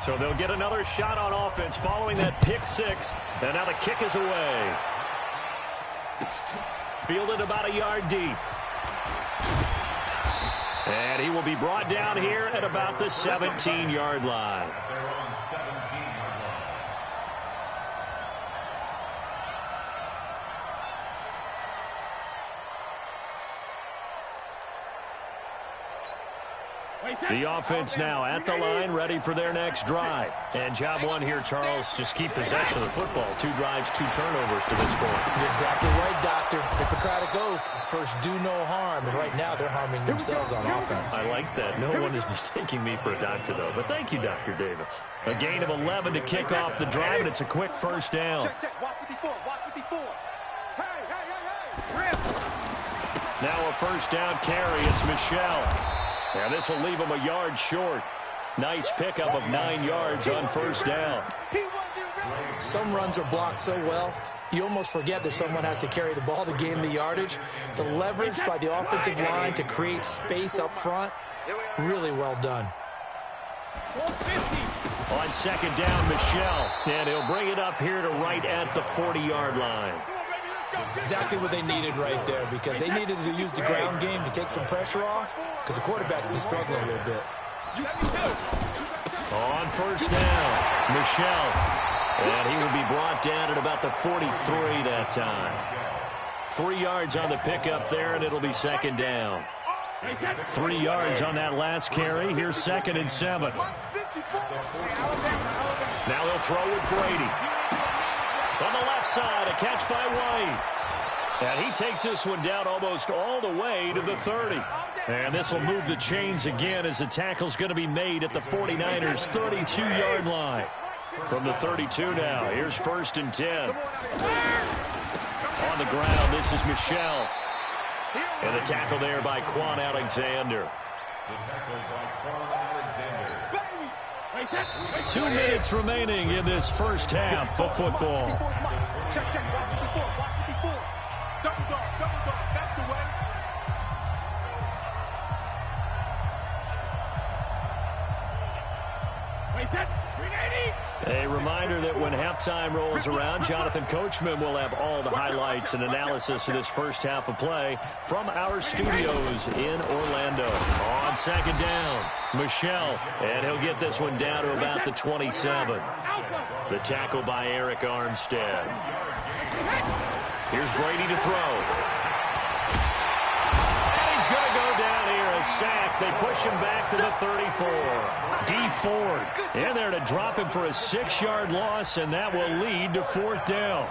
So they'll get another shot on offense following that pick six. And now the kick is away. Fielded about a yard deep. And he will be brought down here at about the 17-yard line. The offense now at the line, ready for their next drive. And job one here, Charles, just keep possession of the football. 2 drives, 2 turnovers to this point. You're exactly right, Doctor. Hippocratic oath. First, do no harm. And right now, they're harming themselves on offense. I like that. No one is mistaking me for a doctor, though. But thank you, Dr. Davis. A gain of 11 to kick off the drive, and it's a quick first down. Check. Watch 54. Watch 54. Hey. Now a first down carry. It's Michelle. And this will leave him a yard short. Nice pickup of 9 yards on first down. Some runs are blocked so well, you almost forget that someone has to carry the ball to gain the yardage. The leverage by the offensive line to create space up front, really well done. On second down, Michelle. And he'll bring it up here to right at the 40-yard line. Exactly what they needed right there, because they needed to use the ground game to take some pressure off, because the quarterback's been struggling a little bit. On first down, Michelle. And he will be brought down at about the 43 that time. 3 yards on the pickup there, and it'll be second down. 3 yards on that last carry. Here's 2nd and 7. Now they'll throw with Brady. On the left side, a catch by White. And he takes this one down almost all the way to the 30. And this will move the chains again as the tackle's going to be made at the 49ers' 32-yard line. From the 32 now, here's 1st and 10. On the ground, this is Michelle. And the tackle there by Quan Alexander. 2 minutes remaining in this first half of football. Check. Watch 54. Watch 54. Double dog. That's the way. A reminder that when halftime rolls around, Jonathan Coachman will have all the highlights and analysis of this first half of play from our studios in Orlando. On second down, Michelle, and he'll get this one down to about the 27. The tackle by Eric Armstead. Here's Brady to throw. And he's going to go down here, a sack. They push him back to the 34. D. Ford in there to drop him for a 6-yard loss, and that will lead to 4th down.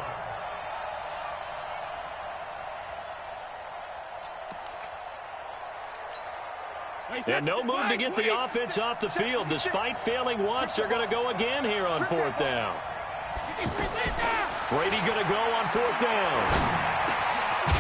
And no move to get the offense off the field. Despite failing once, they're going to go again here on 4th down. Brady going to go on 4th down.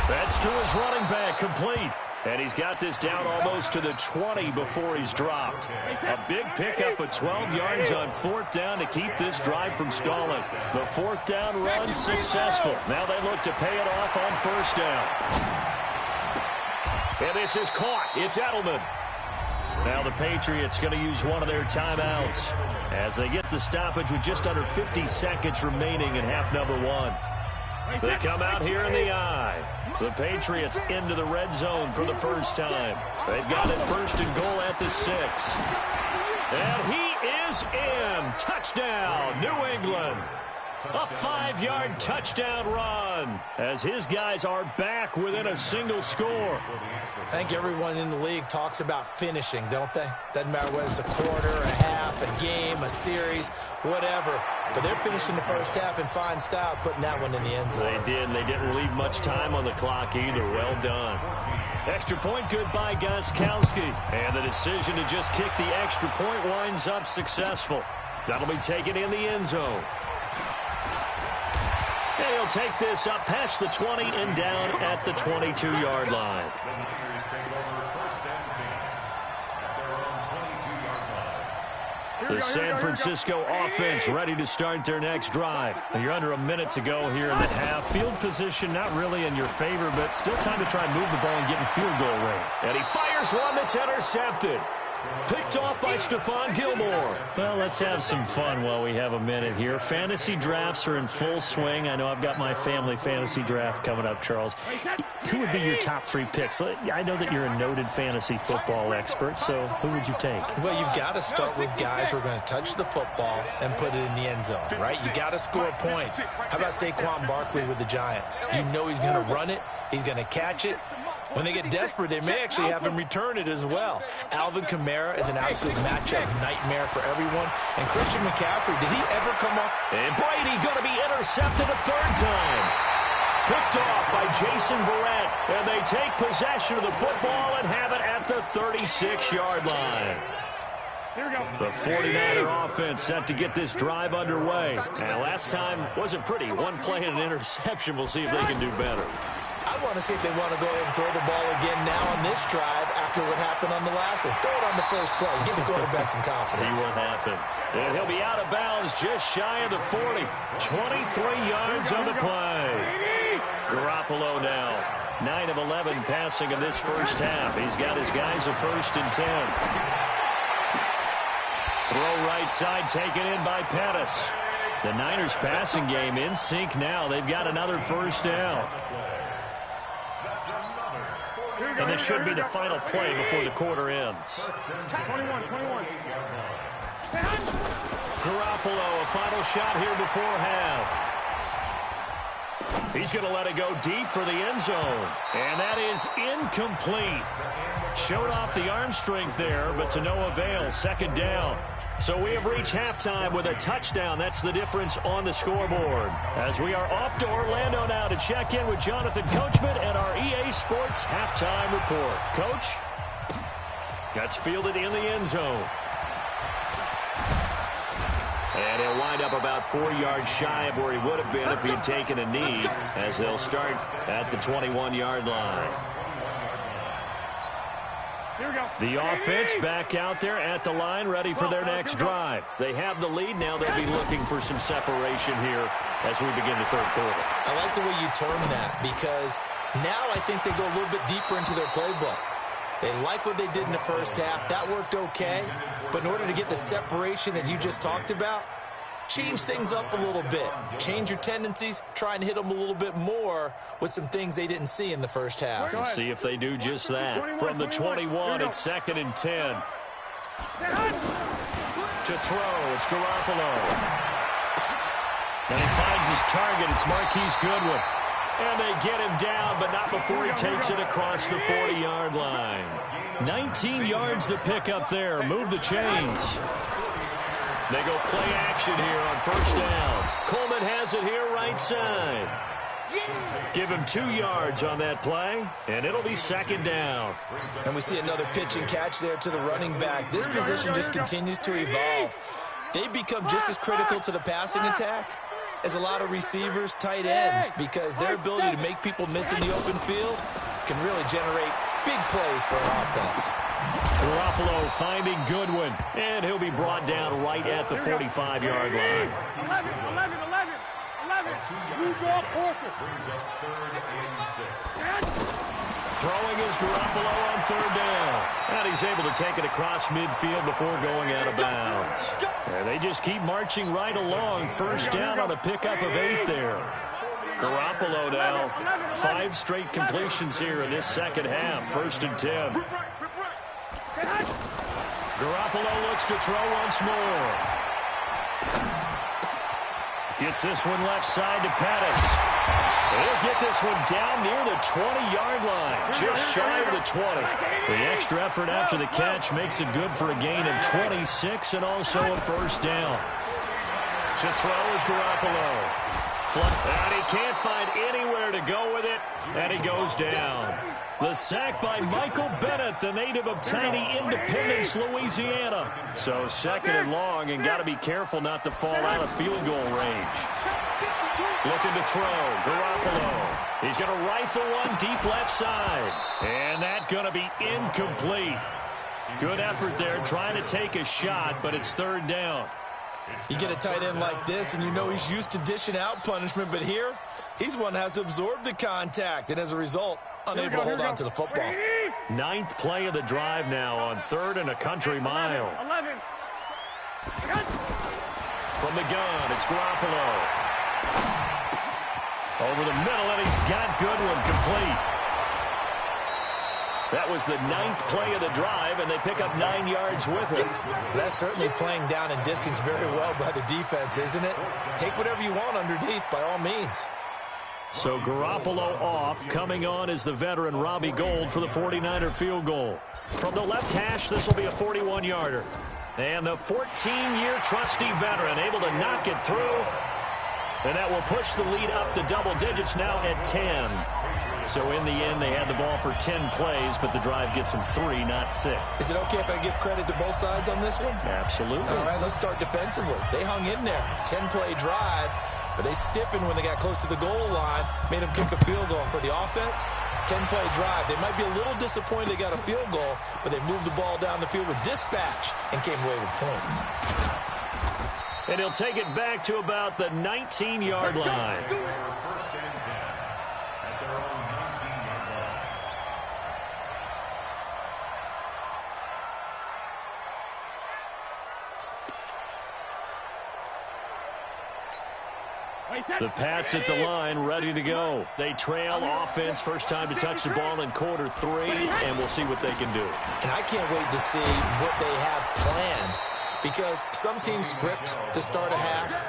That's to his running back, complete. And he's got this down almost to the 20 before he's dropped. A big pickup of 12 yards on 4th down to keep this drive from stalling. The 4th down run successful. Now they look to pay it off on 1st down. And this is caught. It's Edelman. Now the Patriots going to use one of their timeouts as they get the stoppage with just under 50 seconds remaining in half number 1. They come out here in the eye. The Patriots into the red zone for the first time. They've got it 1st and goal at the 6. And he is in. Touchdown, New England. A 5-yard touchdown run as his guys are back within a single score. I think everyone in the league talks about finishing, don't they? Doesn't matter whether it's a quarter, a half, a game, a series, whatever. But they're finishing the first half in fine style, putting that one in the end zone. They did, and they didn't leave much time on the clock either. Well done. Extra point good by Gostkowski. And the decision to just kick the extra point winds up successful. That'll be taken in the end zone. And he'll take this up past the 20 and down at the 22-yard line. The San Francisco offense ready to start their next drive. You're under a minute to go here in the half. Field position not really in your favor, but still time to try and move the ball and get in field goal range. And he fires one that's intercepted. Picked off by Stephon Gilmore. Well, let's have some fun while we have a minute here. Fantasy drafts are in full swing. I know I've got my family fantasy draft coming up, Charles. Who would be your top 3 picks? I know that you're a noted fantasy football expert, so who would you take? Well, you've got to start with guys who are going to touch the football and put it in the end zone, right? You got to score points. How about Saquon Barkley with the Giants? You know he's going to run it. He's going to catch it. When they get desperate, they may actually have him return it as well. Alvin Kamara is an absolute matchup nightmare for everyone. And Christian McCaffrey, did he ever come off? And Brady going to be intercepted a 3rd time. Picked off by Jason Verrett. And they take possession of the football and have it at the 36-yard line. The 49er offense set to get this drive underway. And last time wasn't pretty. 1 play and an interception. We'll see if they can do better. I want to see if they want to go ahead and throw the ball again now on this drive after what happened on the last one. Throw it on the first play. Give the quarterback some confidence. See what happens. And he'll be out of bounds just shy of the 40. 23 yards on the play. Garoppolo now. 9 of 11 passing in this first half. He's got his guys a 1st and 10. Throw right side taken in by Pettis. The Niners passing game in sync now. They've got another 1st down. And this should be the final play before the quarter ends. 21. Garoppolo, a final shot here before half. He's going to let it go deep for the end zone. And that is incomplete. Showed off the arm strength there, but to no avail. 2nd down. So we have reached halftime with a touchdown. That's the difference on the scoreboard. As we are off to Orlando now to check in with Jonathan Coachman and our EA Sports halftime report. Coach, that's fielded in the end zone. And he'll wind up about 4 yards shy of where he would have been if he had taken a knee, as they'll start at the 21-yard line. The offense back out there at the line, ready for their next drive. They have the lead. Now they'll be looking for some separation here as we begin the 3rd quarter. I like the way you term that, because now I think they go a little bit deeper into their playbook. They like what they did in the first half. That worked okay. But in order to get the separation that you just talked about, change things up a little bit. Change your tendencies. Try and hit them a little bit more with some things they didn't see in the first half. We'll see if they do just that. From the 21, it's 2nd and 10. To throw, it's Garoppolo. And he finds his target. It's Marquise Goodwin. And they get him down, but not before he takes it across the 40-yard line. 19 yards to pick up there. Move the chains. They go play action here on 1st down. Coleman has it here right side. Give him 2 yards on that play, and it'll be 2nd down. And we see another pitch and catch there to the running back. This position just continues to evolve. They become just as critical to the passing attack as a lot of receivers, tight ends, because their ability to make people miss in the open field can really generate big plays for an offense. Garoppolo finding Goodwin, and he'll be brought down right at the 45-yard line. 11. You draw Porter. Throwing is Garoppolo on 3rd down. And he's able to take it across midfield before going out of bounds. And they just keep marching right along. 1st down on a pickup of 8 there. Garoppolo now, 5 straight completions here in this 2nd half. 1st and 10. Garoppolo looks to throw once more. Gets this one left side to Pettis. He'll get this one down near the 20-yard line, just shy of the 20. The extra effort after the catch makes it good for a gain of 26 and also a 1st down. To throw is Garoppolo. And he can't find anywhere to go with it, and he goes down. The sack by Michael Bennett, the native of tiny Independence, Louisiana. So 2nd and long, and got to be careful not to fall out of field goal range. Looking to throw, Garoppolo. He's going to rifle one deep left side. And that's going to be incomplete. Good effort there, trying to take a shot, but it's 3rd down. You get a tight end like this, and you know he's used to dishing out punishment, but here, he's one that has to absorb the contact, and as a result, unable to hold on to the football. Ninth play of the drive now on 3rd and a country mile. 11. From the gun, it's Garoppolo. Over the middle, and he's got Goodwin complete. That was the 9th play of the drive, and they pick up 9 yards with it. That's certainly playing down and distance very well by the defense, isn't it? Take whatever you want underneath, by all means. So Garoppolo off. Coming on is the veteran Robbie Gould for the 49er field goal. From the left hash, this will be a 41-yarder. And the 14-year trusty veteran able to knock it through. And that will push the lead up to double digits now at 10. So in the end, they had the ball for 10 plays, but the drive gets them 3, not 6. Is it okay if I give credit to both sides on this one? Absolutely. All right, let's start defensively. They hung in there. 10-play drive, but they stiffened when they got close to the goal line, made them kick a field goal. For the offense, 10-play drive. They might be a little disappointed they got a field goal, but they moved the ball down the field with dispatch and came away with points. And he'll take it back to about the 19-yard line. The Pats at the line, ready to go. They trail offense, first time to touch the ball in quarter 3, and we'll see what they can do. And I can't wait to see what they have planned, because some teams script to start a half.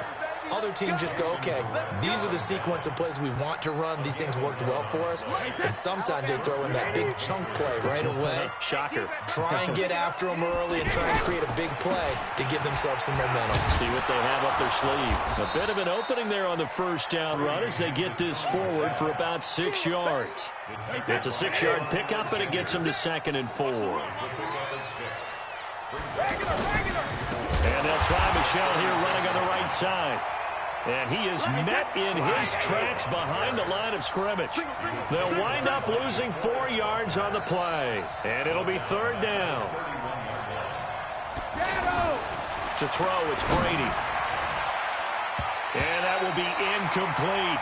Other teams just go, okay, these are the sequence of plays we want to run. These things worked well for us. And sometimes they throw in that big chunk play right away. Shocker. Try and get after them early and try and create a big play to give themselves some momentum. See what they have up their sleeve. A bit of an opening there on the first down run as they get this forward for about 6 yards. It's a 6-yard pickup, and it gets them to 2nd and 4. And they'll try Michelle here running on the right side. And he is met in his tracks behind the line of scrimmage. They'll wind up losing 4 yards on the play. And it'll be 3rd down. To throw, it's Brady. And that will be incomplete.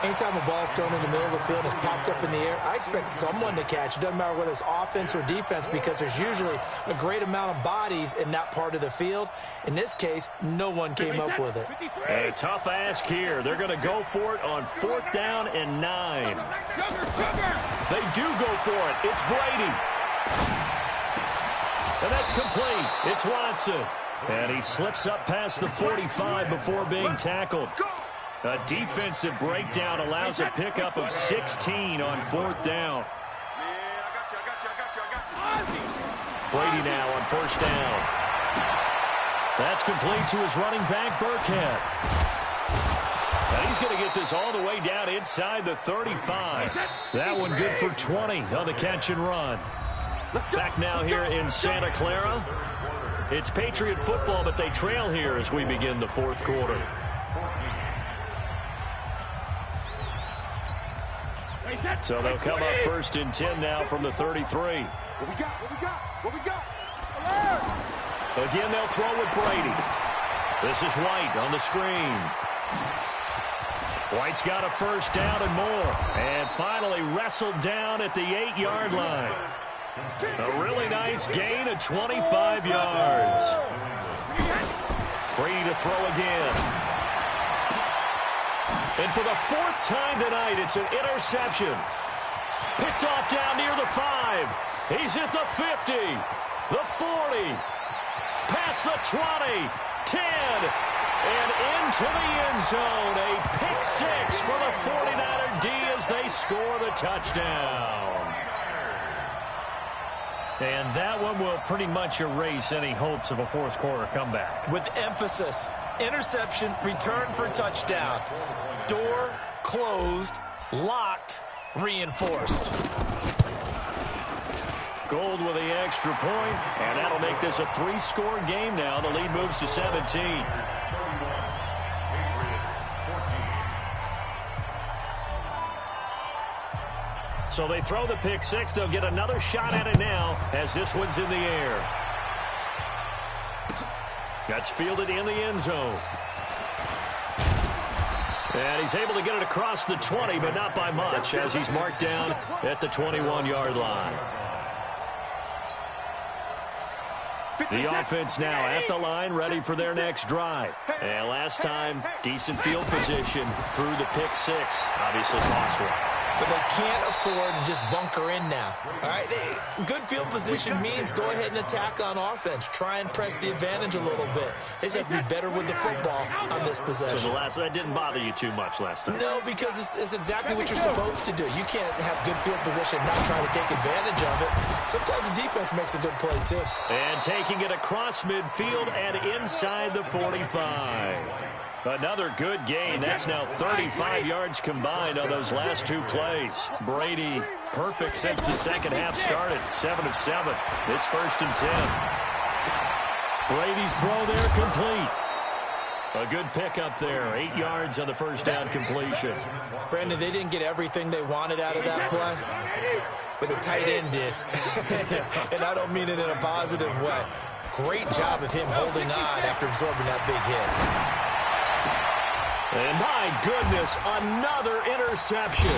Anytime a ball's thrown in the middle of the field and it's popped up in the air, I expect someone to catch. It doesn't matter whether it's offense or defense, because there's usually a great amount of bodies in that part of the field. In this case, no one came up with it. And a tough ask here. They're going to go for it on 4th down and 9. They do go for it. It's Brady. And that's complete. It's Watson. And he slips up past the 45 before being tackled. A defensive breakdown allows a pickup of 16 on 4th down. Brady now on 1st down. That's complete to his running back, Burkhead. And he's going to get this all the way down inside the 35. That one good for 20 on the catch and run. Back now here in Santa Clara. It's Patriot football, but they trail here as we begin the 4th quarter. So they'll come up 1st and 10 now from the 33. What we got? What we got? Again, they'll throw with Brady. This is White on the screen. White's got a 1st down and more. And finally wrestled down at the 8-yard line. A really nice gain of 25 yards. Brady to throw again. And for the 4th time tonight, it's an interception. Picked off down near the 5. He's at the 50, the 40, past the 20, 10, and into the end zone. A pick 6 for the 49er D as they score the touchdown. And that one will pretty much erase any hopes of a 4th quarter comeback. With emphasis, interception, return for touchdown. Door closed, locked, reinforced. Gould with the extra point, and that'll make this a 3-score game now. The lead moves to 17. So they throw the pick 6. They'll get another shot at it now as this one's in the air. That's fielded in the end zone. And he's able to get it across the 20, but not by much, as he's marked down at the 21-yard line. The offense now at the line, ready for their next drive. And last time, decent field position through the pick six. Obviously cost one. But they can't afford to just bunker in now. All right, good field position means go ahead and attack on offense. Try and press the advantage a little bit. They just have to be better with the football on this possession. So that didn't bother you too much last time? No, because it's exactly what you're supposed to do. You can't have good field position and not try to take advantage of it. Sometimes the defense makes a good play, too. And taking it across midfield and inside the 45. Another good gain. That's now 35 yards combined on those last two plays. Brady, perfect since the second half started. 7 of 7. It's 1st and 10. Brady's throw there complete. A good pickup there. 8 yards on the first down completion. Brandon, they didn't get everything they wanted out of that play, but the tight end did. And I don't mean it in a positive way. Great job of him holding on after absorbing that big hit. And my goodness, another interception.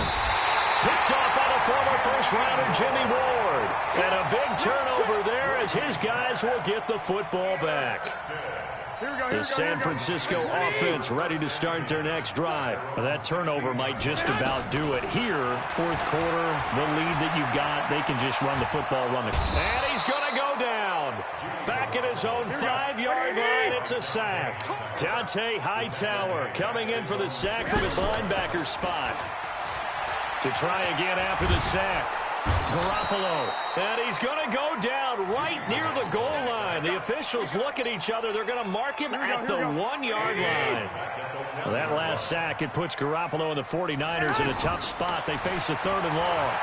Picked off by the former first-rounder Jimmy Ward. And a big turnover there as his guys will get the football back. The San Francisco offense ready to start their next drive. That turnover might just about do it here. Fourth quarter, the lead that you've got, they can just run the football, And he's going to go down. Back at his own 5-yard line, it's a sack. Dante Hightower coming in for the sack from his linebacker spot. To try again after the sack. Garoppolo, and he's going to go down right near the goal line. The officials look at each other. They're going to mark him at the 1-yard line. Well, that last sack, it puts Garoppolo and the 49ers in a tough spot. They face a 3rd and long.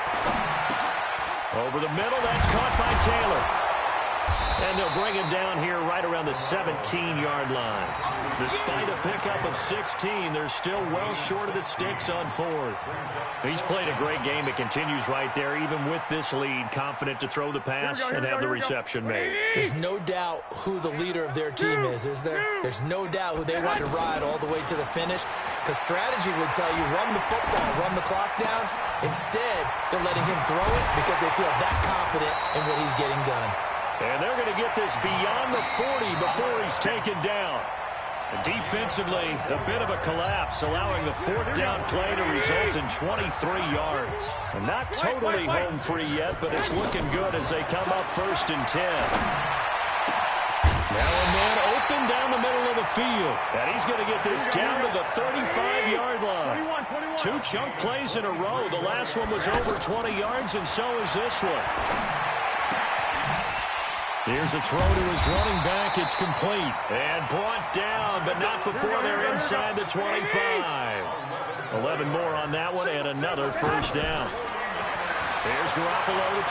Over the middle, that's caught by Taylor. And they'll bring him down here right around the 17-yard line. Despite a pickup of 16, they're still well short of the sticks on 4th. He's played a great game. It continues right there, even with this lead, confident to throw the pass and have the reception made. There's no doubt who the leader of their team is there? There's no doubt who they want to ride all the way to the finish. Because strategy would tell you, run the football, run the clock down. Instead, they're letting him throw it because they feel that confident in what he's getting done. And they're going to get this beyond the 40 before he's taken down. Defensively, a bit of a collapse, allowing the 4th down play to result in 23 yards. Not totally home free yet, but it's looking good as they come up 1st and 10. Now a man open down the middle of the field. And he's going to get this down to the 35-yard line. 2 chunk plays in a row. The last one was over 20 yards, and so is this one. Here's a throw to his running back. It's complete. And brought down, but not before they're inside the 25. 11 more on that one, and another 1st down. Here's Garoppolo to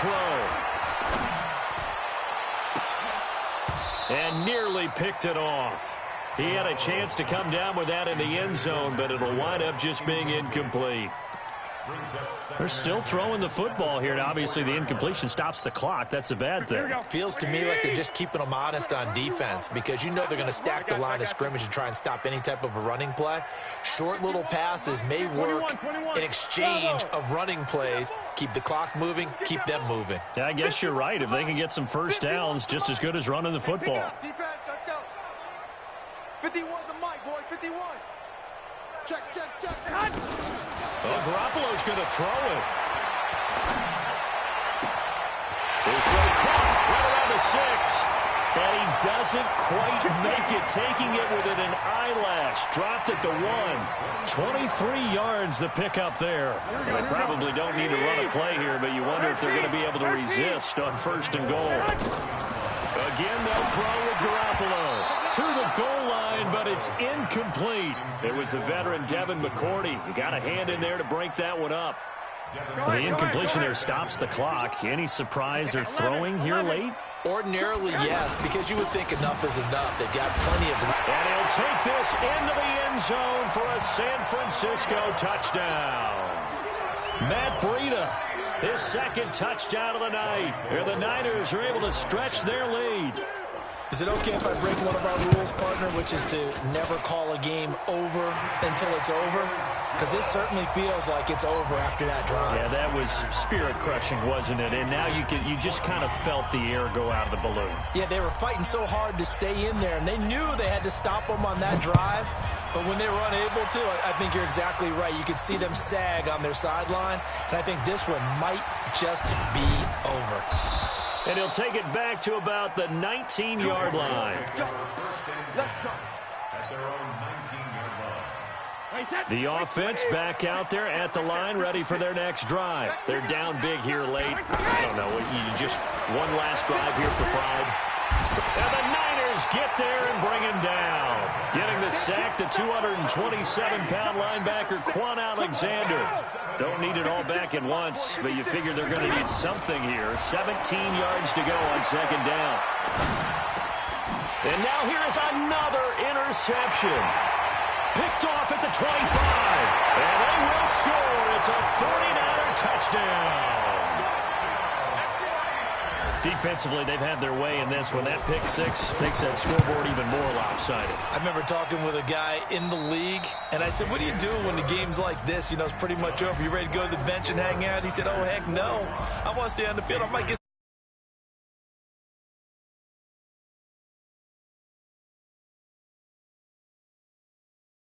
throw. And nearly picked it off. He had a chance to come down with that in the end zone, but it'll wind up just being incomplete. They're still throwing the football here, and obviously the incompletion stops the clock. That's a bad thing. Feels to me like they're just keeping them honest on defense because you know they're going to stack the line of scrimmage and try and stop any type of a running play. Short little passes may work in exchange of running plays. Keep the clock moving, keep them moving. Yeah, I guess you're right. If they can get some first downs, just as good as running the football. Defense, let's go. 51 the mic, boy, 51. Check. Well, Garoppolo's going to throw it. His throw caught right around the 6. And he doesn't quite make it, taking it within an eyelash. Dropped at the 1. 23 yards the pickup there. They probably don't need to run a play here, but you wonder if they're going to be able to resist on 1st and goal. Again, they'll throw with Garoppolo to the goal line, but it's incomplete. It was the veteran Devin McCourty. You got a hand in there to break that one up. The incompletion there stops the clock. Any surprise they're throwing here late? Ordinarily, yes, because you would think enough is enough. They've got plenty of... And he'll take this into the end zone for a San Francisco touchdown. Matt Breida, his 2nd touchdown of the night. And the Niners are able to stretch their lead. Is it okay if I break one of our rules, partner, which is to never call a game over until it's over? because it certainly feels like it's over after that drive. Yeah, that was spirit-crushing, wasn't it? And now you just kind of felt the air go out of the balloon. Yeah, they were fighting so hard to stay in there, and they knew they had to stop them on that drive. But when they were unable to, I think you're exactly right. You could see them sag on their sideline, and I think this one might just be over. And he'll take it back to about the 19-yard line. Let's go. At their own 19-yard line. The offense back out there at the line, ready for their next drive. They're down big here late. I don't know. You just one last drive here for pride. And the Niners get there and bring him down. Getting the sack, the 227-pound linebacker, Quan Alexander. Don't need it all back at once, but you figure they're going to need something here. 17 yards to go on second down. And now here is another interception. Picked off at the 25. And they will score. It's a 49er touchdown. Defensively, they've had their way in this one. That pick six makes that scoreboard even more lopsided. I remember talking with a guy in the league, and I said, what do you do when the game's like this? You know, it's pretty much over. You ready to go to the bench and hang out? He said, oh, heck no. I want to stay on the field. I might get